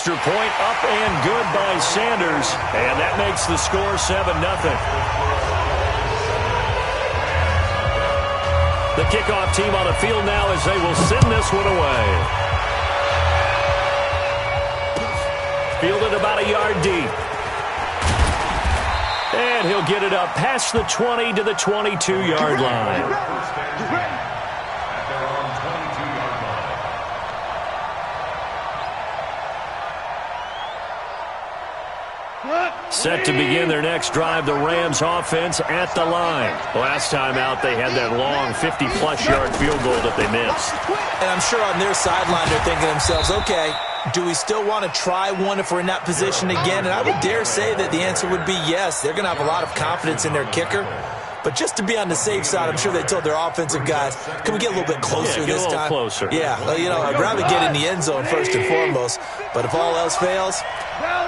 Extra point up and good by Sanders, and that makes the score 7-0. The kickoff team on the field now as they will send this one away. Fielded about a yard deep. And he'll get it up past the 20 to the 22-yard line. Set to begin their next drive, the Rams offense at the line. Last time out, they had that long 50-plus yard field goal that they missed. And I'm sure on their sideline they're thinking to themselves, okay, do we still want to try one if we're in that position again? And I would dare say that the answer would be yes. They're going to have a lot of confidence in their kicker. But just to be on the safe side, I'm sure they told their offensive guys, can we get a little bit closer this time? Closer. Yeah, well, you know, I'd rather get in the end zone first and foremost. But if all else fails,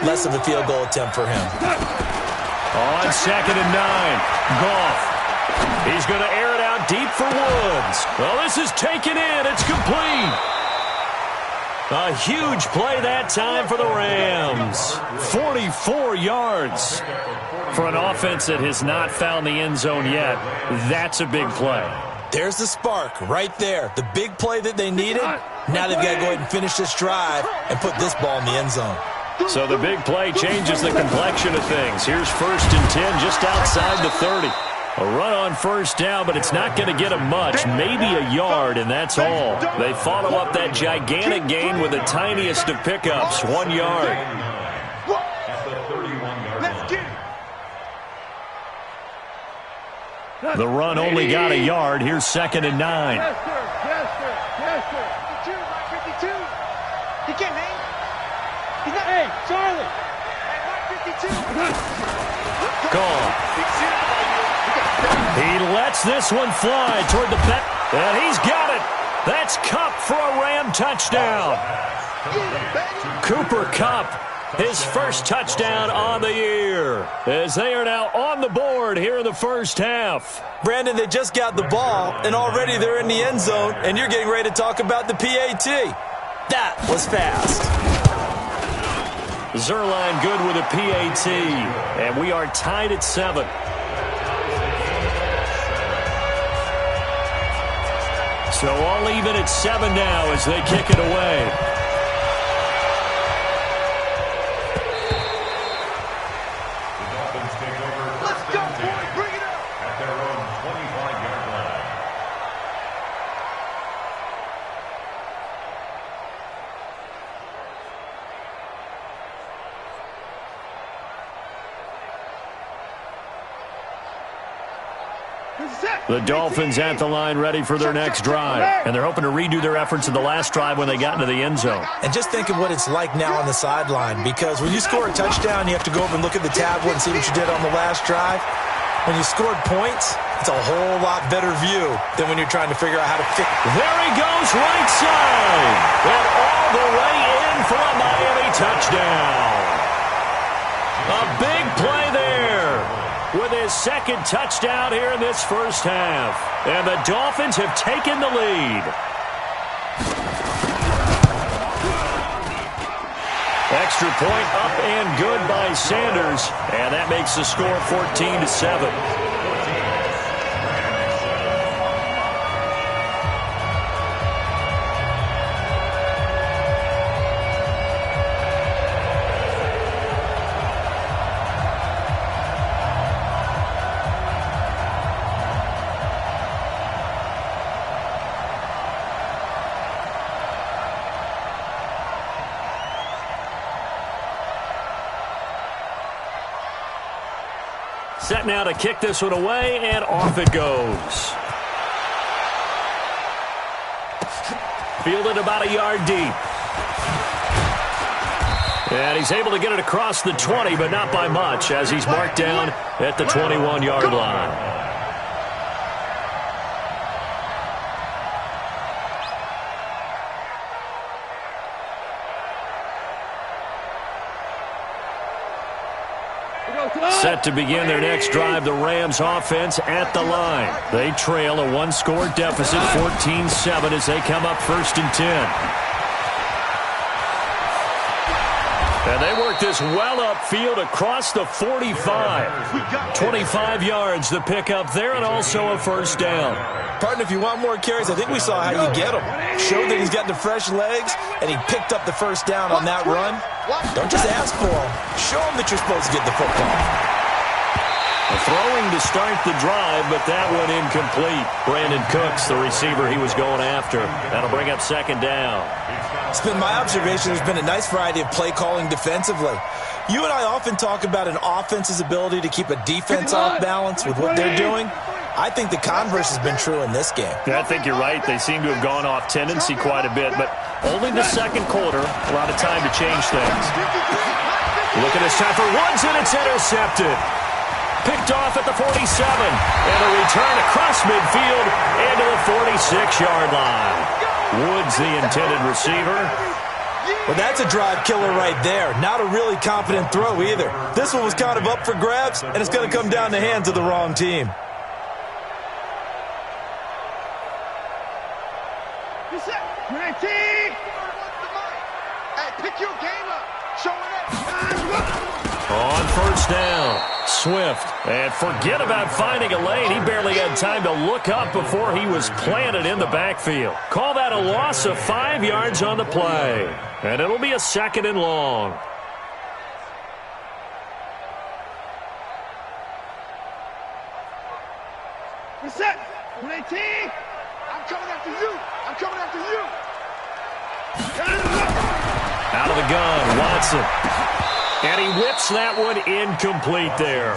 less of a field goal attempt for him. On 2nd and 9, Goff. He's going to air it out deep for Woods. Well, this is taken in. It's complete. A huge play that time for the Rams. 44 yards. For an offense that has not found the end zone yet, that's a big play. There's the spark right there. The big play that they needed. Now they've got to go ahead and finish this drive and put this ball in the end zone. So the big play changes the complexion of things. Here's 1st and 10 just outside the 30. A run on first down, but it's not going to get them much. Maybe a yard, and that's all. They follow up that gigantic gain with the tiniest of pickups, 1 yard. The run only got a yard. Here's 2nd and 9. Yes, sir. Yes, sir. Yes, sir. 52, 52. He can't hang. He's not. Hey, Charlie. Hey, 52. Gone. He lets this one fly toward the back. And he's got it. That's Kupp for a Ram touchdown. Cooper Kupp, his first touchdown on the year, as they are now on the board here in the first half. Brandon, they just got the ball, and already they're in the end zone, and you're getting ready to talk about the PAT. That was fast. Zerline good with a PAT, and we are tied at 7. So all even at 7 now as they kick it away. The Dolphins at the line ready for their next drive. And they're hoping to redo their efforts in the last drive when they got into the end zone. And just think of what it's like now on the sideline, because when you score a touchdown, you have to go over and look at the tablet and see what you did on the last drive. When you scored points, it's a whole lot better view than when you're trying to figure out how to fix. There he goes, right side. And all the way in for a Miami touchdown. A big play there with his second touchdown here in this first half. And the Dolphins have taken the lead. Extra point up and good by Sanders. And that makes the score 14-7. Set now to kick this one away, and off it goes. Fielded about a yard deep. And he's able to get it across the 20, but not by much, as he's marked down at the 21-yard line. Set to begin their next drive, the Rams offense at the line. They trail a one-score deficit, 14-7, as they come up 1st and 10. And they work this well upfield across the 45. 25 yards to pick up there and also a first down. Partner, if you want more carries, I think we saw how you get them. Showed that he's got the fresh legs, and he picked up the first down on that run. Don't just ask for him. Show him that you're supposed to get the football. Throwing to start the drive, but that one incomplete. Brandon Cooks, the receiver he was going after. That'll bring up second down. It's been my observation there's been a nice variety of play calling defensively. You and I often talk about an offense's ability to keep a defense off balance with what they're doing. I think the converse has been true in this game. Yeah, I think you're right. They seem to have gone off tendency quite a bit, but only the second quarter, a lot of time to change things. Look at this time for Woods, and it's intercepted. Picked off at the 47, and a return across midfield into the 46-yard line. Woods, the intended receiver. Well, that's a drive killer right there. Not a really confident throw either. This one was kind of up for grabs, and it's going to come down the hands of the wrong team. Hey, pick your game up. Showing up. On first down, Swift. And forget about finding a lane. He barely had time to look up before he was planted in the backfield. Call that a loss of 5 yards on the play. And it'll be a second and long. Reset. 19. I'm coming after you. I'm coming after you. Out of the gun, Watson. And he whips that one incomplete there.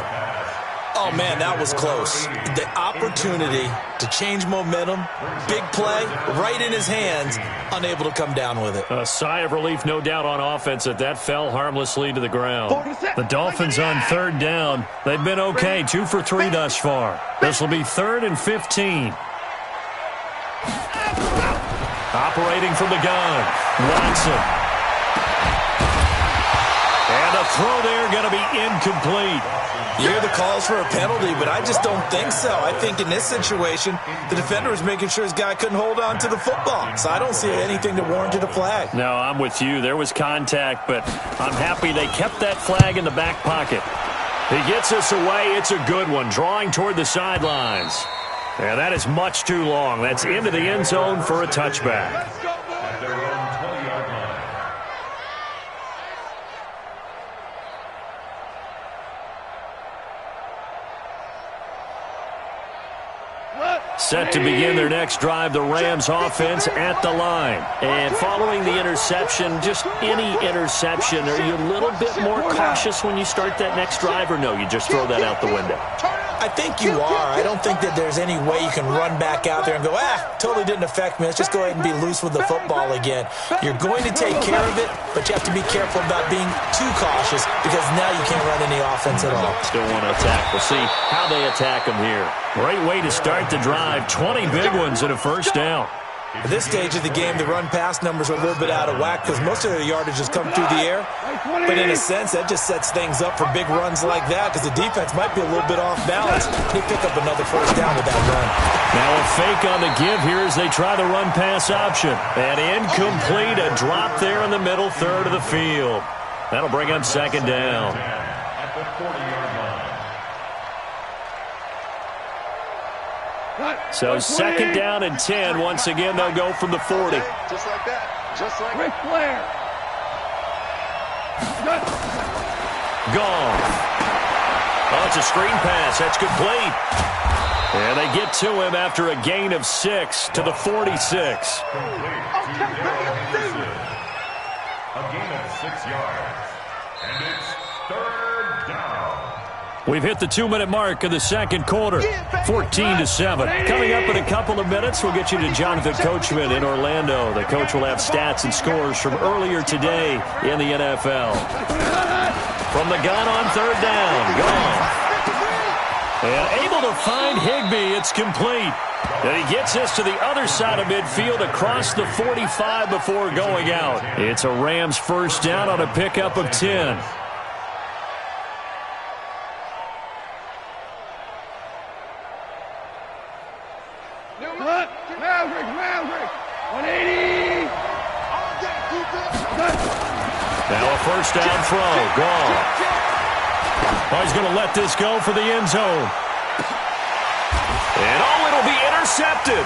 Oh, man, that was close. The opportunity to change momentum, big play, right in his hands, unable to come down with it. A sigh of relief, no doubt, on offense that fell harmlessly to the ground. The Dolphins on third down. They've been okay, 2 for 3 thus far. This will be 3rd and 15. Operating from the gun, Watson. And the throw there going to be incomplete. You hear the calls for a penalty, but I just don't think so. I think in this situation, the defender was making sure his guy couldn't hold on to the football. So I don't see anything that warranted a flag. No, I'm with you. There was contact, but I'm happy they kept that flag in the back pocket. He gets us away. It's a good one, drawing toward the sidelines. And that is much too long. That's into the end zone for a touchback. Set to begin their next drive, the Rams offense at the line. And following the interception, just any interception, are you a little bit more cautious when you start that next drive, or no, you just throw that out the window? I think you are. I don't think that there's any way you can run back out there and go, totally didn't affect me. Let's just go ahead and be loose with the football again. You're going to take care of it, but you have to be careful about being too cautious because now you can't run any offense at all. Still want to attack. We'll see how they attack them here. Great way to start the drive. 20 big ones and a first down. At this stage of the game, the run-pass numbers are a little bit out of whack because most of their yardage has come through the air. But in a sense, that just sets things up for big runs like that because the defense might be a little bit off balance. They pick up another first down with that run. Now a fake on the give here as they try the run-pass option. And incomplete, a drop there in the middle third of the field. That'll bring up second down. So second down and 10. Once again, they'll go from the 40. Just like that. Just like Ric Flair. Gone. Oh, it's a screen pass. That's complete. And they get to him after a gain of 6 to the 46. A gain of 6 yards. And it's third down. We've hit the 2-minute mark of the second quarter, 14-7. Coming up in a couple of minutes, we'll get you to Jonathan Coachman in Orlando. The coach will have stats and scores from earlier today in the NFL. From the gun on third down, gone. And able to find Higbee, it's complete. And he gets us to the other side of midfield across the 45 before going out. It's a Rams first down on a pickup of 10. Maverick. 180. Now a first first down throw. Gone. Oh, he's going to let this go for the end zone. And it'll be intercepted.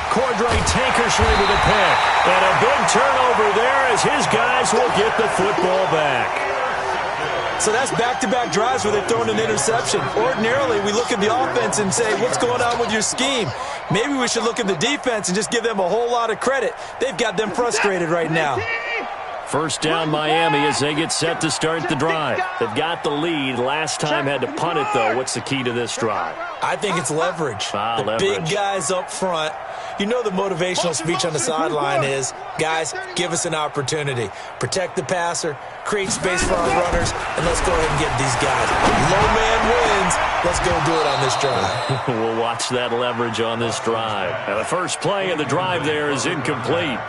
Cordray Tankersley with a pick. And a big turnover there as his guys will get the football back. So that's back-to-back drives where they've thrown an interception. Ordinarily, we look at the offense and say, what's going on with your scheme? Maybe we should look at the defense and just give them a whole lot of credit. They've got them frustrated right now. First down Miami as they get set to start the drive. They've got the lead. Last time had to punt it, though. What's the key to this drive? I think it's leverage. Leverage. Big guys up front. You know the motivational speech on the sideline is, guys, give us an opportunity. Protect the passer, create space for our runners, and let's go ahead and get these guys. Low man wins. Let's go do it on this drive. We'll watch that leverage on this drive. Now, the first play of the drive there is incomplete.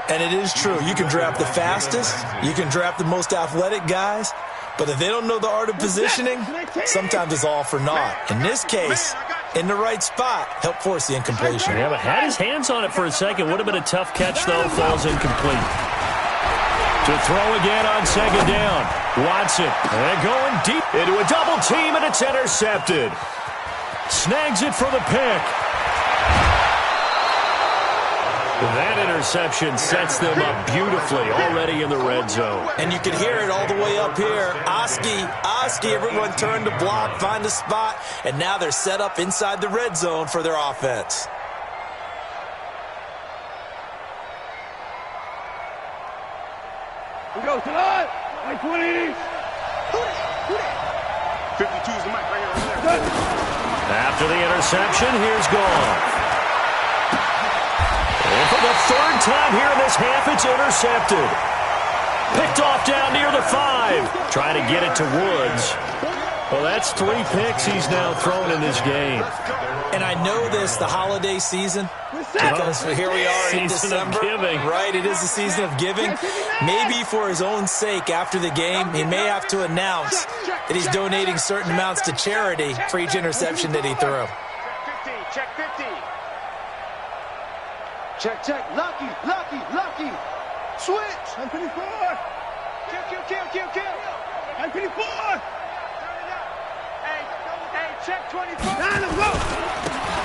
And it is true. You can draft the fastest. You can draft the most athletic guys. But if they don't know the art of positioning, sometimes it's all for naught. In this case, in the right spot, help force the incompletion. Yeah, but had his hands on it for a second. Would have been a tough catch, though. Falls incomplete. To throw again on second down. Watson. And going deep into a double team, and it's intercepted. Snags it for the pick. That interception sets them up beautifully already in the red zone. And you can hear it all the way up here. Oski, everyone turned to block, find a spot, and now they're set up inside the red zone for their offense. We go tonight. Like 20. 52 is the mic right here. After the interception, here's Goff. And for the third time here in this half, it's intercepted. Picked off down near the 5. Trying to get it to Woods. Well, that's 3 picks he's now thrown in this game. And I know this, the holiday season, because here we are in December. Season of giving. Right, it is the season of giving. Maybe for his own sake, after the game, he may have to announce that he's donating certain amounts to charity for each interception that he threw. Check 50. Check. Lucky. Switch. 24. Kill. 24. Hey, check 24.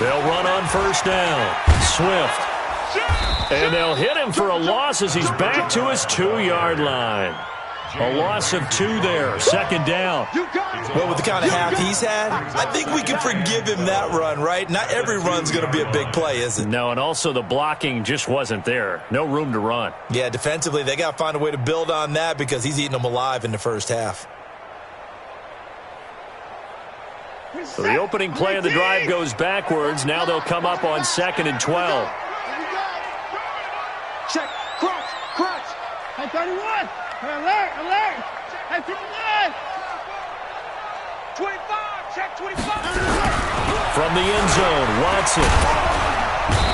They'll run on first down. Swift. And they'll hit him for a loss as he's back to his 2-yard line. A loss of 2 there. Second down. Well, with the kind of half he's had, I think we can forgive him that run, right? Not every run's going to be a big play, is it? No, and also the blocking just wasn't there. No room to run. Yeah, defensively, they got to find a way to build on that because he's eating them alive in the first half. So the opening play of the drive goes backwards. Now they'll come up on 2nd and 12. Check. Crunch. Hey, 31. Alert. Hey, 59. 25. Check 25. From the end zone, Watson.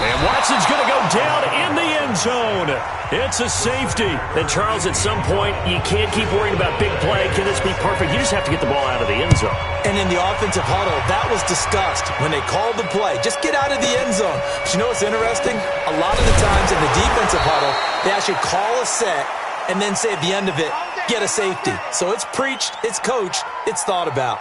And Watson's going to go down in the end zone. It's a safety. And, Charles, at some point, you can't keep worrying about big play. Can this be perfect? You just have to get the ball out of the end zone. And in the offensive huddle, that was discussed when they called the play. Just get out of the end zone. But you know what's interesting? A lot of the times in the defensive huddle, they actually call a set and then say at the end of it, get a safety. So it's preached, it's coached, it's thought about.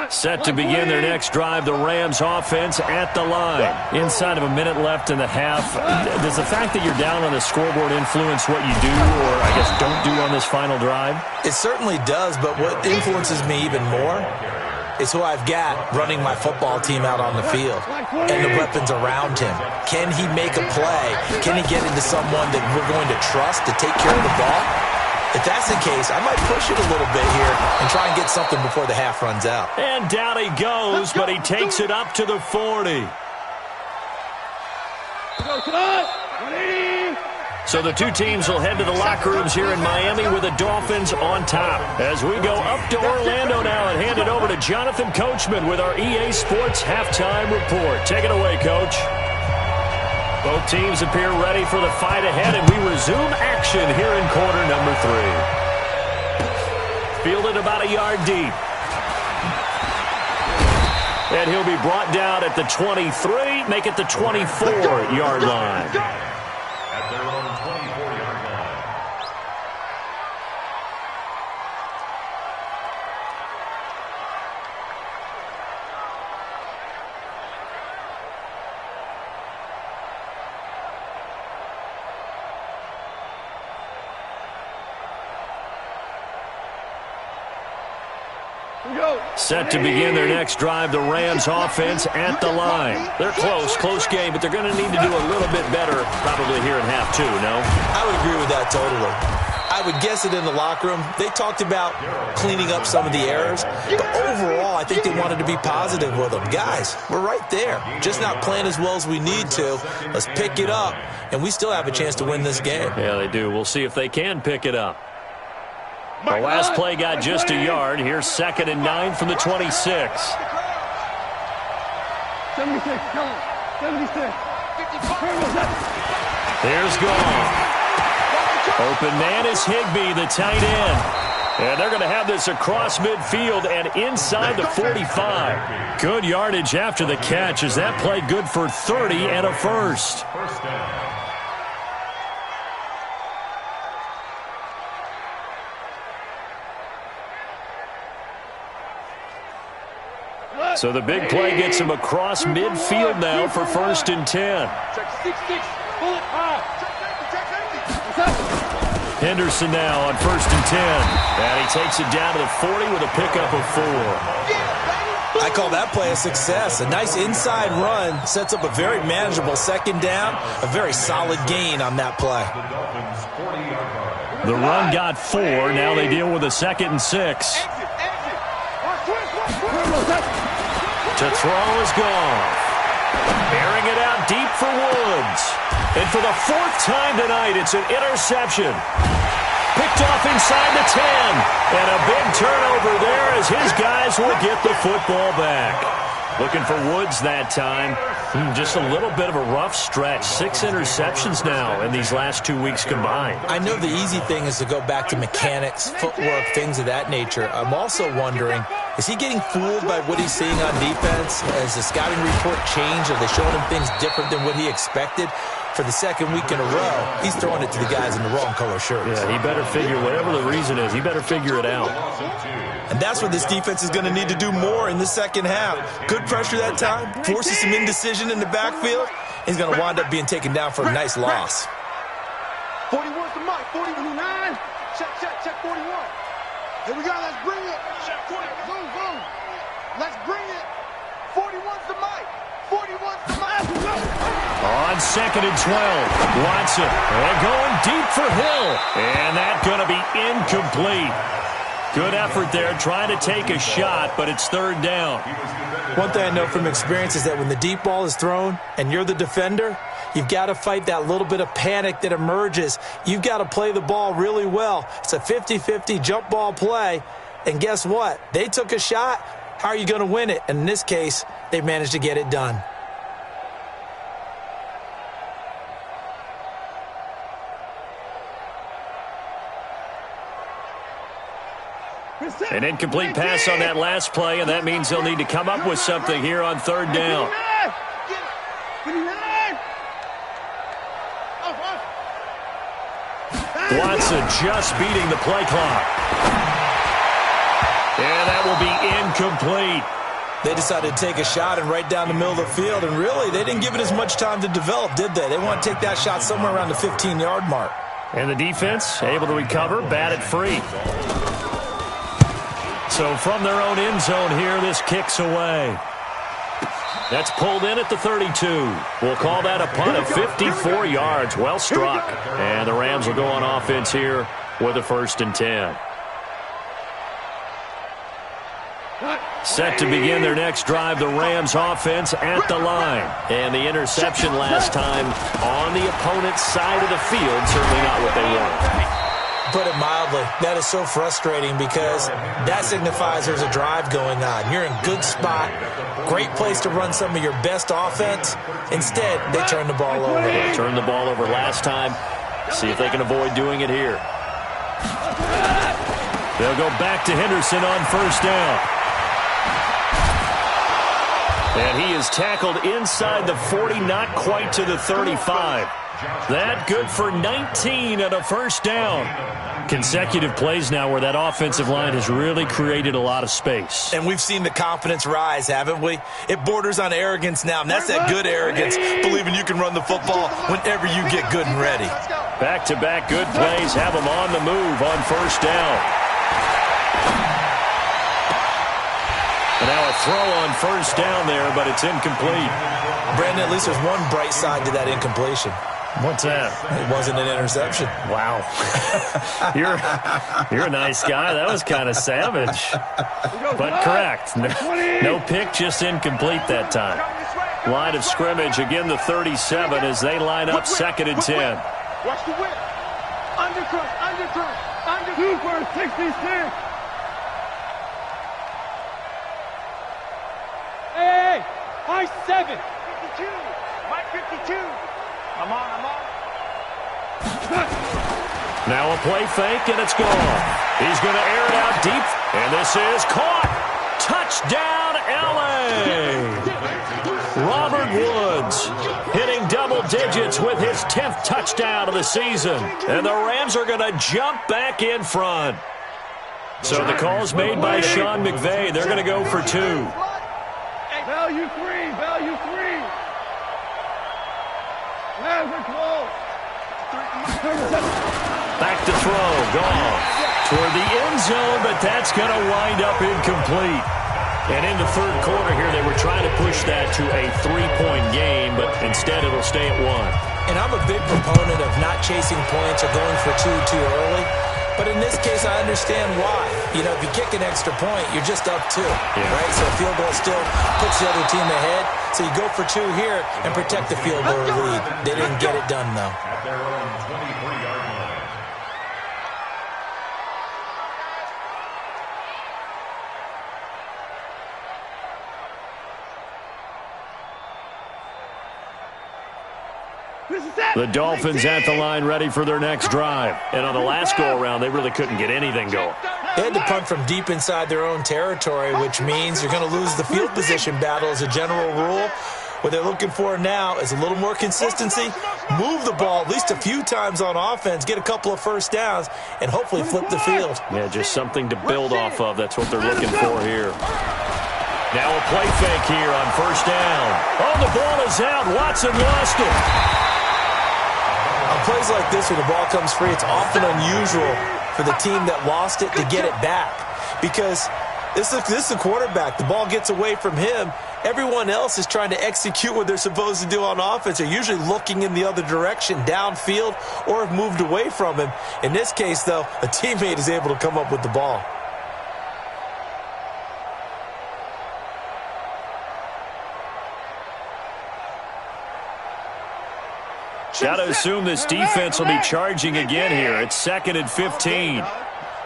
Set to begin their next drive, the Rams offense at the line. Inside of a minute left in the half. Does the fact that you're down on the scoreboard influence what you do or, I guess, don't do on this final drive? It certainly does, but what influences me even more is who I've got running my football team out on the field and the weapons around him. Can he make a play? Can he get into someone that we're going to trust to take care of the ball? If that's the case, I might push it a little bit here and try and get something before the half runs out. And down he goes, but he takes it up to the 40. So the two teams will head to the locker rooms here in Miami with the Dolphins on top. As we go up to Orlando now and hand it over to Jonathan Coachman with our EA Sports Halftime Report. Take it away, Coach. Both teams appear ready for the fight ahead, and we resume action here in quarter number 3. Fielded about a yard deep. And he'll be brought down at the 23, make it the 24-yard line. At their own 24-yard line. Set to begin their next drive, the Rams offense at the line. They're close game, but they're going to need to do a little bit better probably here in half 2, no? I would agree with that totally. I would guess it in the locker room. They talked about cleaning up some of the errors, but overall I think they wanted to be positive with them. Guys, we're right there. Just not playing as well as we need to. Let's pick it up, and we still have a chance to win this game. Yeah, they do. We'll see if they can pick it up. The last play got just a yard. Here's 2nd and 9 from the 26. 76, go. 76. Here's Goff. Open man is Higbee, the tight end. And they're going to have this across midfield and inside the 45. Good yardage after the catch. Is that play good for 30 and a first? First down. So the big play gets him across midfield now for 1st and 10. Henderson now on 1st and 10. And he takes it down to the 40 with a pickup of 4. I call that play a success. A nice inside run sets up a very manageable 2nd down. A very solid gain on that play. The Dolphins' 40-yard line. The run got 4. Now they deal with a 2nd and 6. To throw is Goff. Bearing it out deep for Woods. And for the 4th time tonight, it's an interception. Picked off inside the 10. And a big turnover there as his guys will get the football back. Looking for Woods that time. Just a little bit of a rough stretch. 6 interceptions now in these last 2 weeks combined. I know the easy thing is to go back to mechanics, footwork, things of that nature. I'm also wondering, is he getting fooled by what he's seeing on defense? Has the scouting report changed? Are they showing him things different than what he expected? For the 2nd week in a row, he's throwing it to the guys in the wrong color shirts. Yeah, he better figure, whatever the reason is, he better figure it out. And that's what this defense is going to need to do more in the 2nd half. Good pressure that time, forces some indecision in the backfield. He's going to wind up being taken down for a nice loss. 41's the mic, 49. Check 41. Here we go, let's bring it. Check 40. Boom. Let's bring it. 41's the mic. 41's the mic. On 2nd and 12, Watson. And going deep for Hill. And that's going to be incomplete. Good effort there, trying to take a shot, but it's 3rd down. One thing I know from experience is that when the deep ball is thrown and you're the defender, you've got to fight that little bit of panic that emerges. You've got to play the ball really well. It's a 50-50 jump ball play. And guess what? They took a shot. How are you going to win it? And in this case, they managed to get it done. An incomplete pass on that last play, and that means they'll need to come up with something here on 3rd down. Watson just beating the play clock. And that will be incomplete. They decided to take a shot and right down the middle of the field, and really, they didn't give it as much time to develop, did they? They want to take that shot somewhere around the 15-yard mark. And the defense able to recover, batted free. So from their own end zone here, this kicks away. That's pulled in at the 32. We'll call that a punt of 54 yards. Well struck. And the Rams will go on offense here with a 1st and 10. Set to begin their next drive, the Rams offense at the line. And the interception last time on the opponent's side of the field, certainly not what they want. Put it mildly, that is so frustrating because that signifies there's a drive going on. You're in good spot, great place to run some of your best offense. Instead, they turn the ball over. They turned the ball over last time. See if they can avoid doing it here. They'll go back to Henderson on first down. And he is tackled inside the 40, not quite to the 35. That good for 19 and a first down. Consecutive plays now where that offensive line has really created a lot of space. And we've seen the confidence rise, haven't we? It borders on arrogance now, and that's that good arrogance, believing you can run the football whenever you get good and ready. Back-to-back good plays have them on the move on first down. And now a throw on first down there, but it's incomplete. Brandon, at least there's one bright side to that incompletion. What's that? It wasn't an interception. Wow. You're a nice guy. That was kind of savage. But correct. No pick, just incomplete that time. Line of scrimmage, again the 37 as they line up second and 10. Watch the whip. Undercut, undercut, undercut. 2 for 66. Hey, high 7. 52. Mike 52. I'm on. Now a play fake, and it's gone. He's going to air it out deep, and this is caught. Touchdown, L.A. Robert Woods hitting double digits with his 10th touchdown of the season. And the Rams are going to jump back in front. So the call's made by Sean McVay. They're going to go for 2. Value 3, value 3. We're close. Back to throw, gone. Toward the end zone, but that's going to wind up incomplete. And in the third quarter here, they were trying to push that to a 3-point game, but instead it'll stay at 1. And I'm a big proponent of not chasing points or going for 2 too early. But in this case, I understand why. You know, if you kick an extra point, you're just up 2, right? So a field goal still puts the other team ahead. So you go for 2 here and protect the field goal lead. They didn't get it done, though. At their own 23-yard line. The Dolphins at the line ready for their next drive. And on the last go-around, they really couldn't get anything going. They had to punt from deep inside their own territory, which means you're going to lose the field position battle as a general rule. What they're looking for now is a little more consistency, move the ball at least a few times on offense, get a couple of first downs, and hopefully flip the field. Yeah, just something to build off of. That's what they're looking for here. Now a play fake here on first down. Oh, the ball is out. Watson lost it. On plays like this where the ball comes free, it's often unusual for the team that lost it to get it back because this is the quarterback. The ball gets away from him. Everyone else is trying to execute what they're supposed to do on offense. They're usually looking in the other direction, downfield, or have moved away from him. In this case, though, a teammate is able to come up with the ball. Got to assume this defense will be charging again here. It's second and 15.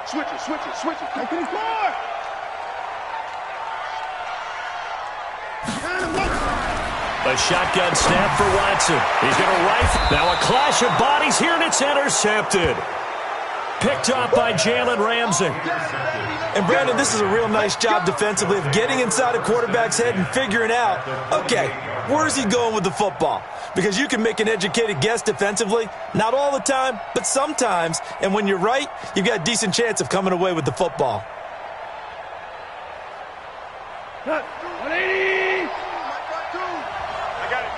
Switch it. Take it forward. A shotgun snap for Watson. He's going to rifle. Now a clash of bodies here, and it's intercepted. Picked up by Jalen Ramsey. And, Brandon, this is a real nice job defensively of getting inside a quarterback's head and figuring out, okay, where's he going with the football? Because you can make an educated guess defensively. Not all the time, but sometimes. And when you're right, you've got a decent chance of coming away with the football. 180. I got it.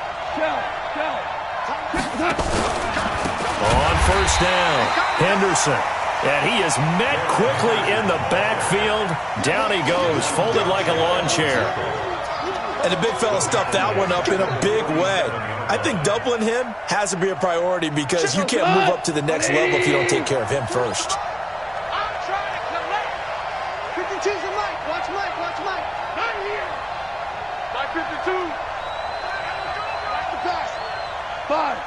On first down, Henderson. And he is met quickly in the backfield. Down he goes, folded like a lawn chair. And the big fella stuffed that one up in a big way. I think doubling him has to be a priority because you can't move up to the next level if you don't take care of him first. I'm trying to collect. 52's a Mike. Watch Mike. Not here. Mike 52. Watch the pass. 5.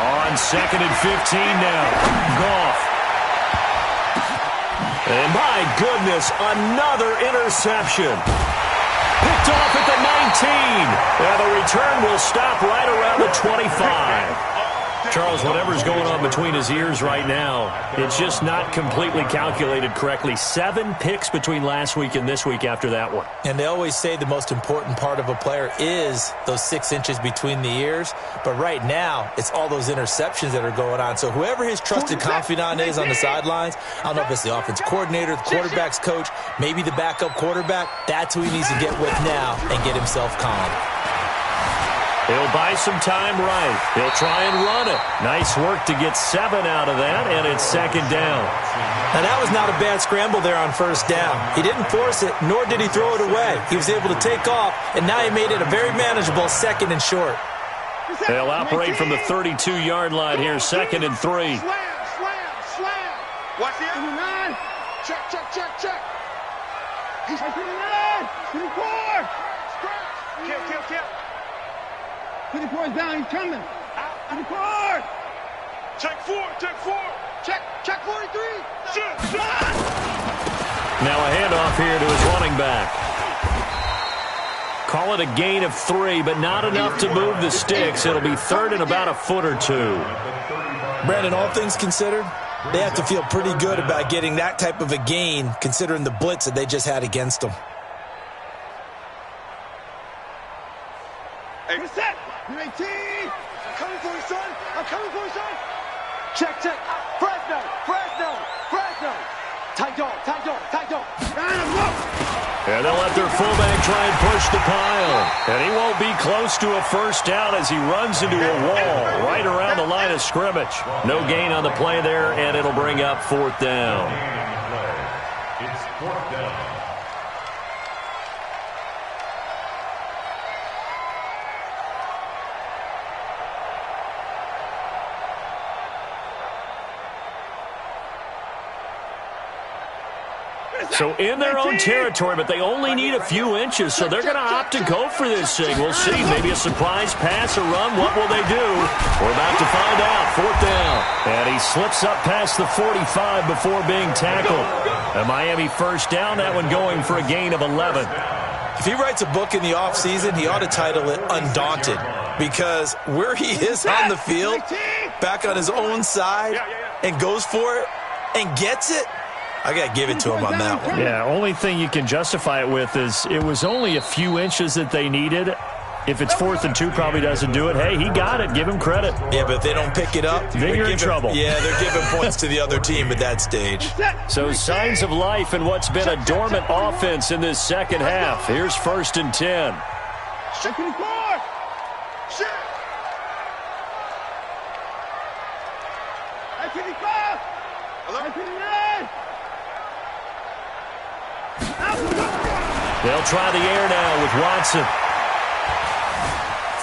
On On 2nd and 15 now. Goff. And my goodness, another interception. Picked off at the 19. And the return will stop right around the 25. Charles, whatever's going on between his ears right now, it's just not completely calculated correctly. 7 picks between last week and this week after that one. And they always say the most important part of a player is those 6 inches between the ears. But right now, it's all those interceptions that are going on. So whoever his trusted confidant is on the sidelines, I don't know if it's the offense coordinator, the quarterback's coach, maybe the backup quarterback, that's who he needs to get with now and get himself calm. He'll buy some time right. He'll try and run it. Nice work to get 7 out of that, and it's 2nd down. Now, that was not a bad scramble there on 1st down. He didn't force it, nor did he throw it away. He was able to take off, and now he made it a very manageable 2nd and short. They'll operate from the 32-yard line here, 2nd and 3. Slam, slam, slam. Watch the end. 9. Check, check, check, check. He's 9. 24. Kill. 24 is down. He's coming. 24. Check 4. Check 43. Shoot. Now a handoff here to his running back. Call it a gain of 3, but not enough to move the sticks. It'll be 3rd and about a foot or 2. Brandon, all things considered, they have to feel pretty good about getting that type of a gain, considering the blitz that they just had against them. Hey, what's that? You're 18. I'm coming for you, son. Check. Fresno. Tight dog. And they'll let their fullback try and push the pile. And he won't be close to a 1st down as he runs into a wall right around the line of scrimmage. No gain on the play there, and it'll bring up 4th down. It's 4th down. So in their own territory, but they only need a few inches, so they're going to opt to go for this thing. We'll see. Maybe a surprise pass or run. What will they do? We're about to find out. 4th down. And he slips up past the 45 before being tackled. A Miami 1st down, that one going for a gain of 11. If he writes a book in the offseason, he ought to title it Undaunted, because where he is on the field, back on his own side, and goes for it and gets it, I got to give it to him on that one. Yeah, only thing you can justify it with is it was only a few inches that they needed. If it's 4th and 2, probably doesn't do it. Hey, he got it. Give him credit. Yeah, but if they don't pick it up, then you're in trouble. Yeah, they're giving points to the other team at that stage. So signs of life in what's been a dormant offense in this 2nd half. Here's 1st and 10. Check 24. Shit. 25. 29. They'll try the air now with Watson.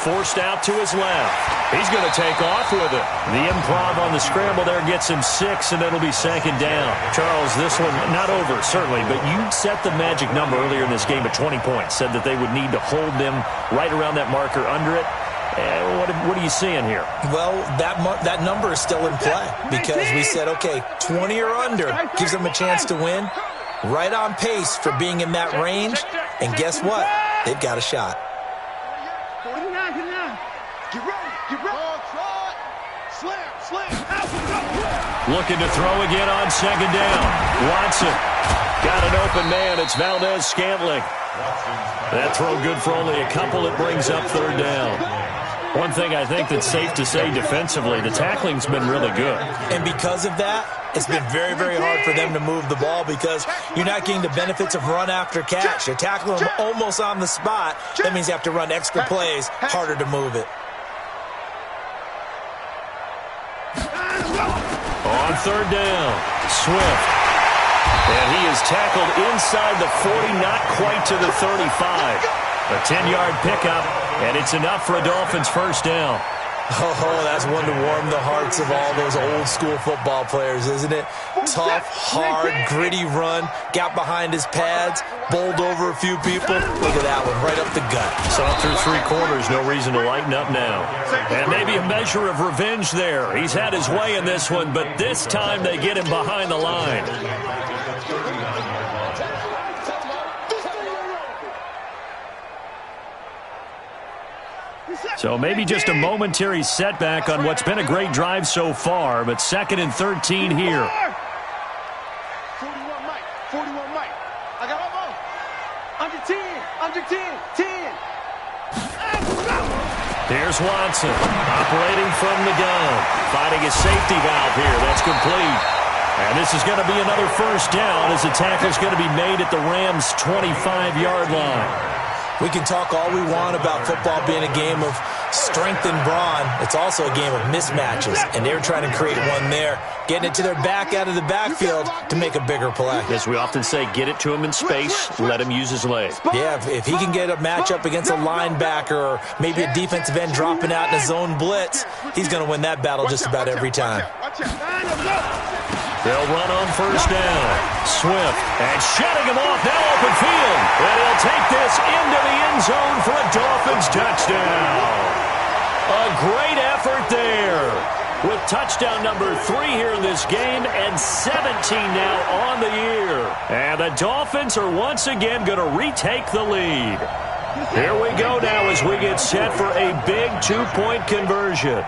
Forced out to his left. He's going to take off with it. The improv on the scramble there gets him 6, and it'll be 2nd down. Charles, this one not over, certainly, but you set the magic number earlier in this game at 20 points. Said that they would need to hold them right around that marker under it. What are you seeing here? Well, that number is still in play because we said, okay, 20 or under gives them a chance to win. Right on pace for being in that range. And guess what? They've got a shot. 49. Get ready. Slam. Looking to throw again on 2nd down. Watson got an open man. It's Valdez-Scantling. That throw good for only a couple. It brings up 3rd down. One thing I think that's safe to say defensively, the tackling's been really good. And because of that, it's been very, very hard for them to move the ball because you're not getting the benefits of run after catch. You're tackling them almost on the spot. That means you have to run extra plays, harder to move it. On 3rd down, Swift. And he is tackled inside the 40, not quite to the 35. A 10-yard pickup, and it's enough for a Dolphins 1st down. Oh, that's one to warm the hearts of all those old-school football players, isn't it? tough, hard, gritty run. Got behind his pads, bowled over a few people. Look at that one, right up the gut. Saw through 3 quarters, no reason to lighten up now. And maybe a measure of revenge there. He's had his way in this one, but this time they get him behind the line. So maybe just a momentary setback on what's been a great drive so far, but 2nd and 13 here. 41 Mike, 41 Mike. I got him under 10, under 10, 10. Here's Watson, operating from the gun, finding a safety valve here. That's complete. And this is going to be another first down as the tackle's going to be made at the Rams' 25-yard line. We can talk all we want about football being a game of strength and brawn. It's also a game of mismatches, and they're trying to create one there, getting it to their back out of the backfield to make a bigger play. As we often say, get it to him in space, let him use his leg. Yeah, if he can get a matchup against a linebacker or maybe a defensive end dropping out in a zone blitz, he's going to win that battle just about every time. They'll run on first down. Swift, and shutting him off, now open field. And he'll take this into the end zone for a Dolphins touchdown. A great effort there. With touchdown number 3 here in this game and 17 now on the year. And the Dolphins are once again going to retake the lead. Here we go now as we get set for a big 2-point conversion.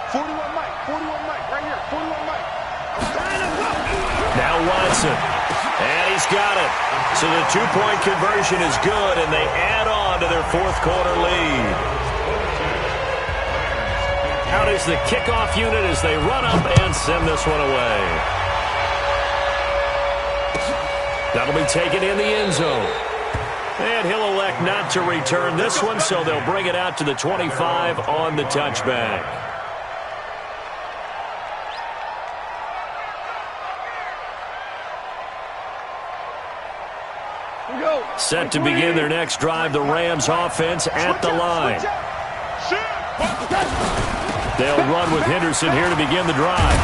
41 Mike, right here, 41 Mike. Now Watson, and he's got it. So the 2-point conversion is good, and they add on to their 4th quarter lead. Out is the kickoff unit as they run up and send this one away. That'll be taken in the end zone. And he'll elect not to return this one, so they'll bring it out to the 25 on the touchback. Set to begin their next drive, the Rams offense at the line. They'll run with Henderson here to begin the drive.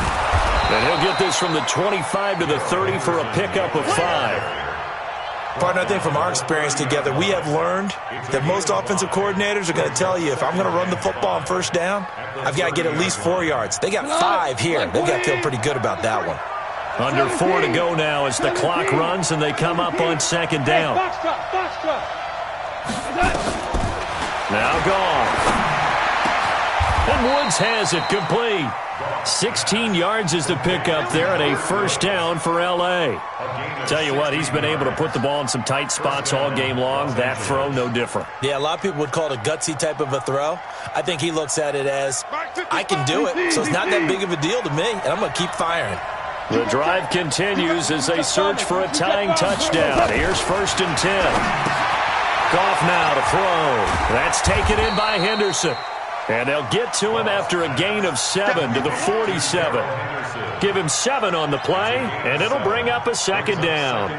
And he'll get this from the 25 to the 30 for a pickup of 5. Partner, I think from our experience together, we have learned that most offensive coordinators are going to tell you, if I'm going to run the football on first down, I've got to get at least 4 yards. They got 5 here. They've got to feel pretty good about that one. Under 4 to go now as the clock runs and they come up on 2nd down. Now gone. And Woods has it complete. 16 yards is the pickup there at a first down for L.A. Tell you what, he's been able to put the ball in some tight spots all game long. That throw, no different. Yeah, a lot of people would call it a gutsy type of a throw. I think he looks at it as, I can do it, so it's not that big of a deal to me, and I'm going to keep firing. The drive continues as they search for a tying touchdown. Here's 1st and 10. Goff now to throw. That's taken in by Henderson. And they'll get to him after a gain of 7 to the 47. Give him 7 on the play, and it'll bring up a 2nd down.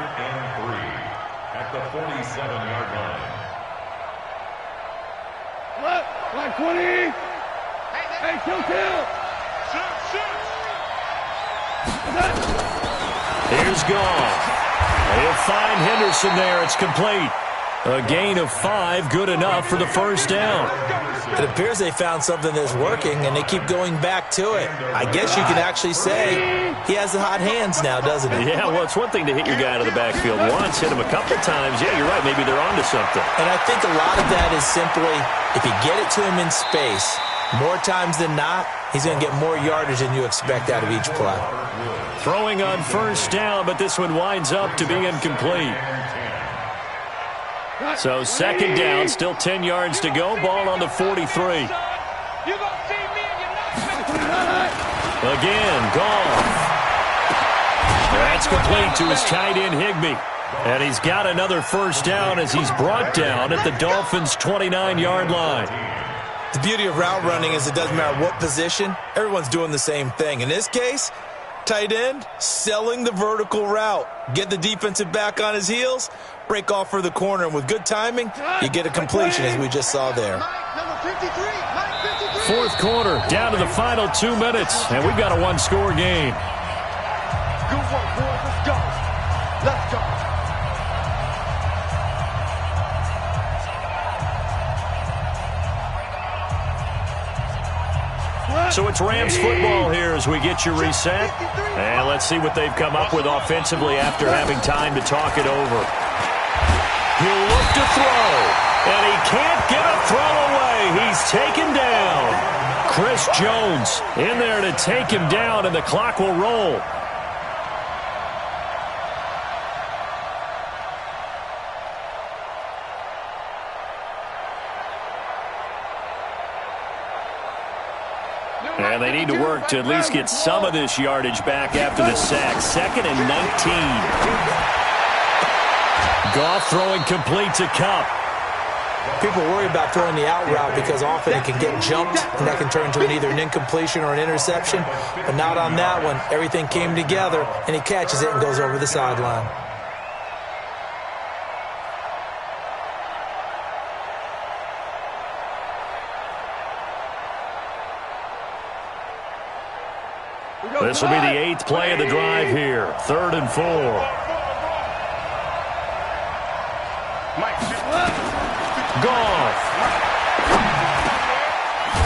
At the 47-yard line. Like 20. Hey, kill. Here's Goff. He'll find Henderson there. It's complete. A gain of 5, good enough for the first down. It appears they found something that's working, and they keep going back to it. I guess you can actually say he has the hot hands now, doesn't he? Yeah, well, it's one thing to hit your guy out of the backfield once, hit him a couple of times. Yeah, you're right. Maybe they're onto something. And I think a lot of that is simply, if you get it to him in space, more times than not, he's going to get more yardage than you expect out of each play. Throwing on first down, but this one winds up to be incomplete. So 2nd down, still 10 yards to go. Ball on the 43. Again, Goff. That's complete to his tight end, Higbee. And he's got another first down as he's brought down at the Dolphins' 29-yard line. The beauty of route running is it doesn't matter what position, everyone's doing the same thing. In this case, tight end, selling the vertical route. Get the defensive back on his heels, break off for the corner, and with good timing, you get a completion as we just saw there. fourth quarter, down to the final 2 minutes, and we've got a one-score game. Good work, boys. Let's go. Let's go. So it's Rams football here as we get you reset. And let's see what they've come up with offensively after having time to talk it over. He'll look to throw, and he can't get a throw away. He's taken down. Chris Jones in there to take him down, and the clock will roll. And they need to work to at least get some of this yardage back after the sack. 2nd and 19. Goff throwing complete to Kupp. People worry about throwing the out route because often it can get jumped, and that can turn into either an incompletion or an interception. But not on that one. Everything came together, and he catches it and goes over the sideline. This will be the 8th play of the drive here. 3rd and 4. Goff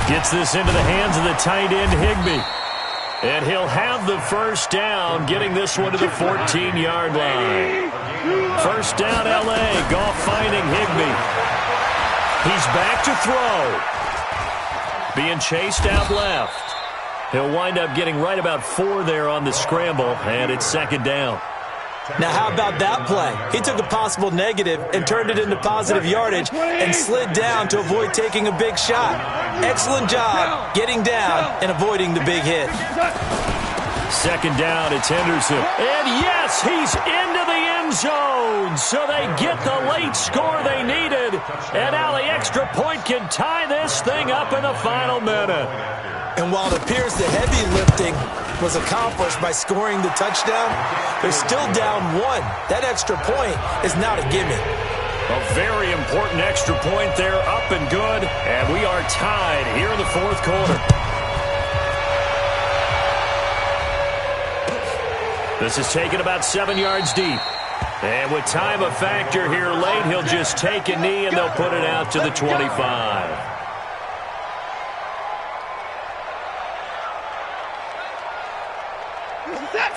gets this into the hands of the tight end, Higbee. And he'll have the first down, getting this one to the 14-yard line. First down, L.A. Goff finding Higbee. He's back to throw. Being chased out left. He'll wind up getting right about 4 there on the scramble, and it's 2nd down. Now, how about that play? He took a possible negative and turned it into positive yardage and slid down to avoid taking a big shot. Excellent job getting down and avoiding the big hit. 2nd down, it's Henderson. And yes, he's into the end zone. So they get the late score they needed. And now the extra point can tie this thing up in the final minute. And while it appears the heavy lifting was accomplished by scoring the touchdown, they're still down 1. That extra point is not a gimme. A very important extra point there, up and good. And we are tied here in the 4th quarter. This is taken about 7 yards deep. And with time a factor here late, he'll just take a knee and they'll put it out to the 25.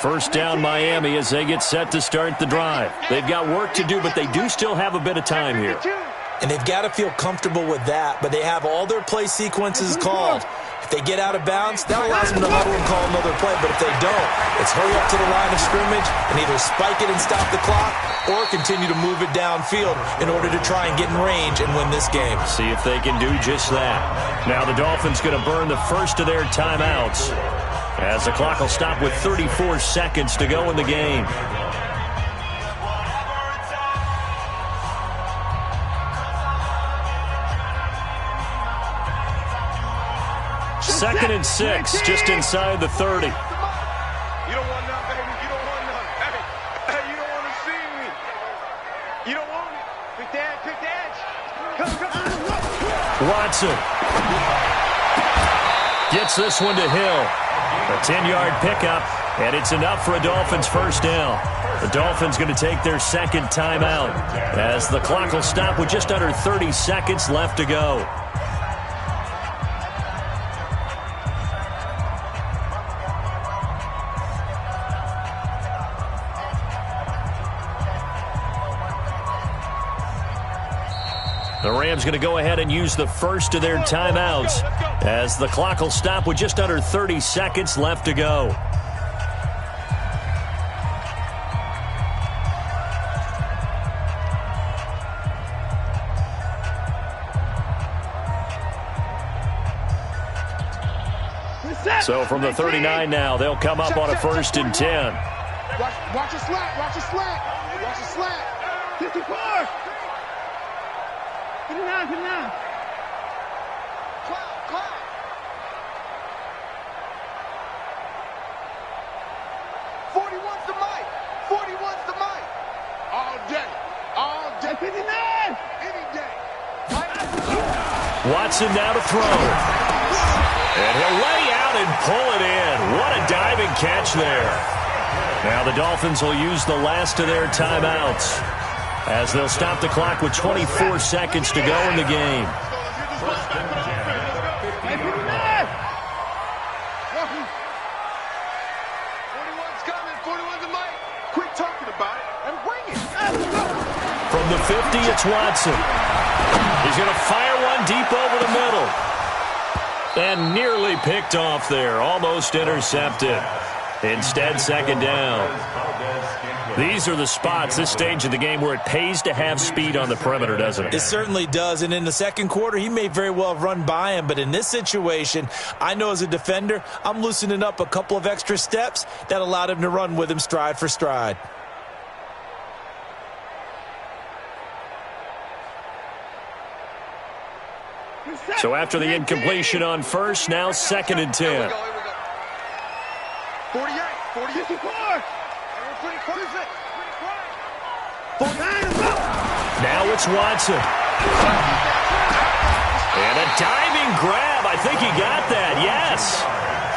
First down, Miami, as they get set to start the drive. They've got work to do, but they do still have a bit of time here. And they've got to feel comfortable with that, but they have all their play sequences called. If they get out of bounds, that allows them to huddle and call another play. But if they don't, it's hurry up to the line of scrimmage and either spike it and stop the clock or continue to move it downfield in order to try and get in range and win this game. See if they can do just that. Now the Dolphins going to burn the first of their timeouts, as the clock will stop with 34 seconds to go in the game. Second and 6, just inside the 30. You don't want none, baby. You don't want none. Hey, you don't want to see me. You don't want it. Pick the edge. Come. Watson gets this one to Hill. A 10-yard pickup, and it's enough for a Dolphins first down. The Dolphins going to take their second timeout as the clock will stop with just under 30 seconds left to go. The Rams going to go ahead and use the first of their timeouts as the clock will stop with just under 30 seconds left to go. So from the 39 now, they'll come up on a 1st and 10. Watch your slack. Watch your slack. Watch your slack. 54. 59. Clock. 41's the mic. 41's the mic. All day. 59. Any day. Watson now to throw. And he'll lay out and pull it in. What a diving catch there. Now the Dolphins will use the last of their timeouts as they'll stop the clock with 24 seconds to go in the game. From the 50, it's Watson. He's going to fire one deep over the middle. And nearly picked off there. Almost intercepted. Instead, second down. These are the spots, this stage of the game, where it pays to have speed on the perimeter, doesn't it? It certainly does. And in the second quarter, he may very well have run by him. But in this situation, I know as a defender, I'm loosening up a couple of extra steps that allowed him to run with him stride for stride. So after the incompletion on first, now second and 10. 48, 44. Now it's Watson. And a diving grab. I think he got that, yes.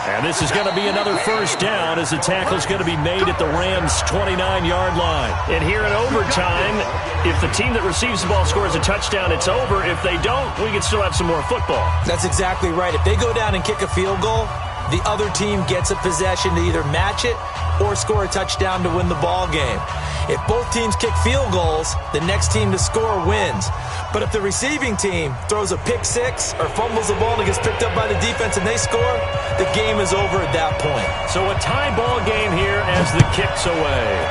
And this is going to be another first down as the tackle's going to be made at the Rams' 29-yard line. And here in overtime, if the team that receives the ball scores a touchdown, it's over. If they don't, we can still have some more football. That's exactly right. If they go down and kick a field goal, the other team gets a possession to either match it or score a touchdown to win the ball game. If both teams kick field goals, the next team to score wins. But if the receiving team throws a pick six or fumbles the ball and it gets picked up by the defense and they score, the game is over at that point. So a tie ball game here as the kick's away.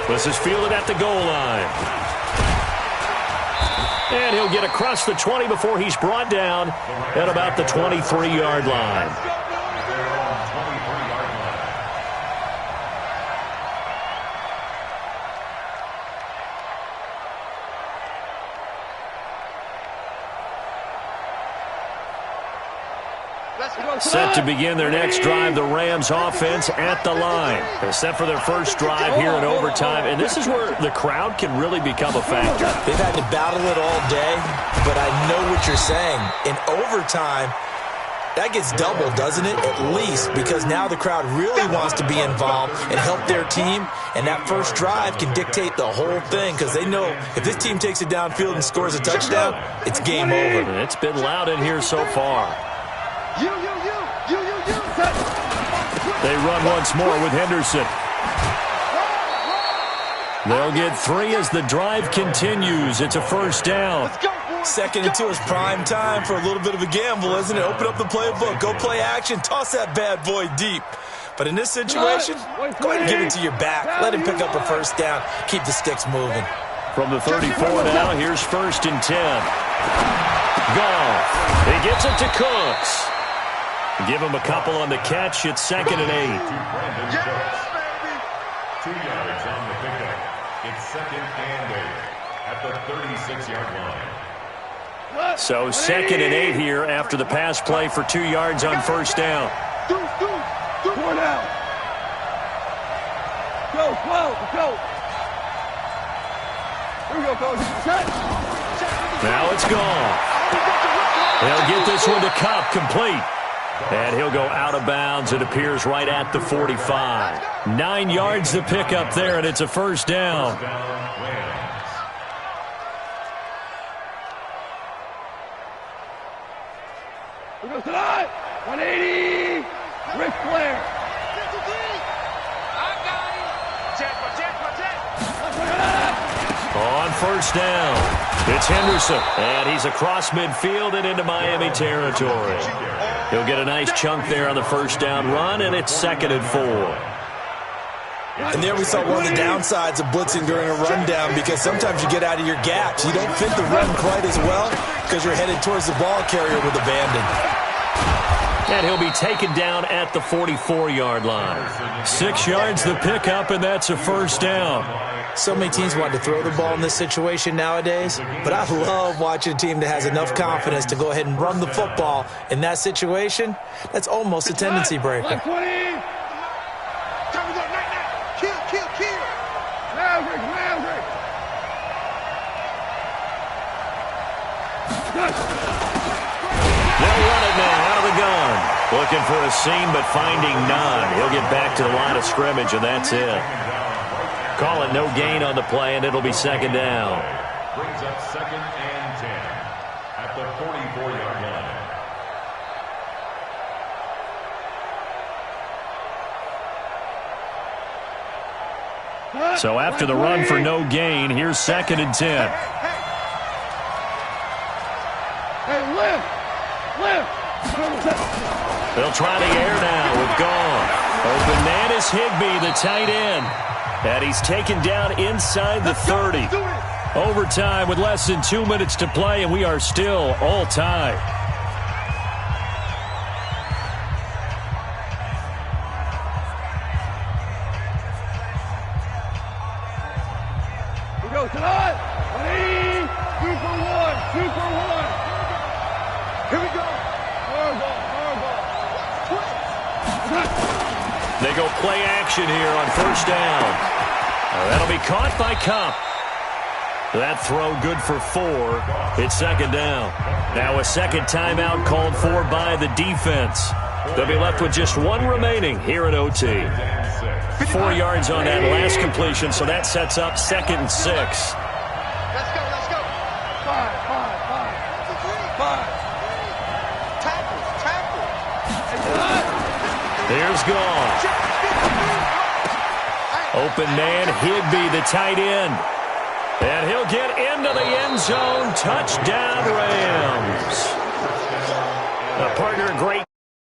This is fielded at the goal line. And he'll get across the 20 before he's brought down at about the 23-yard line. Set to begin their next drive, the Rams offense at the line. They're set for their first drive here in overtime, and this is where the crowd can really become a factor. They've had to battle it all day, but I know what you're saying. In overtime, that gets doubled, doesn't it? At least, because now the crowd really wants to be involved and help their team, and that first drive can dictate the whole thing because they know if this team takes it downfield and scores a touchdown, it's game over. And it's been loud in here so far. They run once more with Henderson. They'll get 3 as the drive continues. It's a first down. Second and 2 is prime time for a little bit of a gamble, isn't it? Open up the playbook, go play action, toss that bad boy deep. But in this situation, go ahead and give it to your back. Let him pick up a first down. Keep the sticks moving. From the 34 now, here's first and 10. Goff. He gets it to Cooks. Give him a couple on the catch. It's second and 8. 2 yards on the pickup. It's second and 8 at the 36-yard line. So second and 8 here after the pass play for 2 yards on first down. Go now. Go. Here we go, coach. Now it's gone. They'll get this one to Cup, complete. And he'll go out of bounds. It appears right at the 45. 9 yards to pick up there, and it's a first down. Here goes tonight. 180. Ric Flair. On first down, it's Henderson. And he's across midfield and into Miami territory. He'll get a nice chunk there on the first down run, and it's second and 4. And there we saw one of the downsides of blitzing during a rundown because sometimes you get out of your gaps. You don't fit the run quite as well because you're headed towards the ball carrier with abandon. And he'll be taken down at the 44-yard line. 6 yards the pickup, and that's a first down. So many teams want to throw the ball in this situation nowadays, but I love watching a team that has enough confidence to go ahead and run the football. In that situation, that's almost a tendency breaker. Looking for a seam, but finding none. He'll get back to the line of scrimmage, and that's it. Call it no gain on the play, and it'll be second down. Brings up 2nd and 10 at the 44-yard line. So after the run for no gain, here's 2nd and 10. Hey, lift! They'll try the air now with Goff. Open man is Higbee, the tight end. And he's taken down inside the 30. Overtime with less than 2 minutes to play, and we are still all tied. We go tonight. Ready? 2 for 1. 2 for 1. Here we go. They go play action here on first down. That'll be caught by Cup. That throw good for 4. It's second down. Now a second timeout called for by the defense. They'll be left with just 1 remaining here at OT. 4 yards on that last completion, so that sets up 2nd and 6. Let's go, let's go. 5. There's Goff. Open man, Higbee, the tight end. And he'll get into the end zone. Touchdown, Rams. Partner, great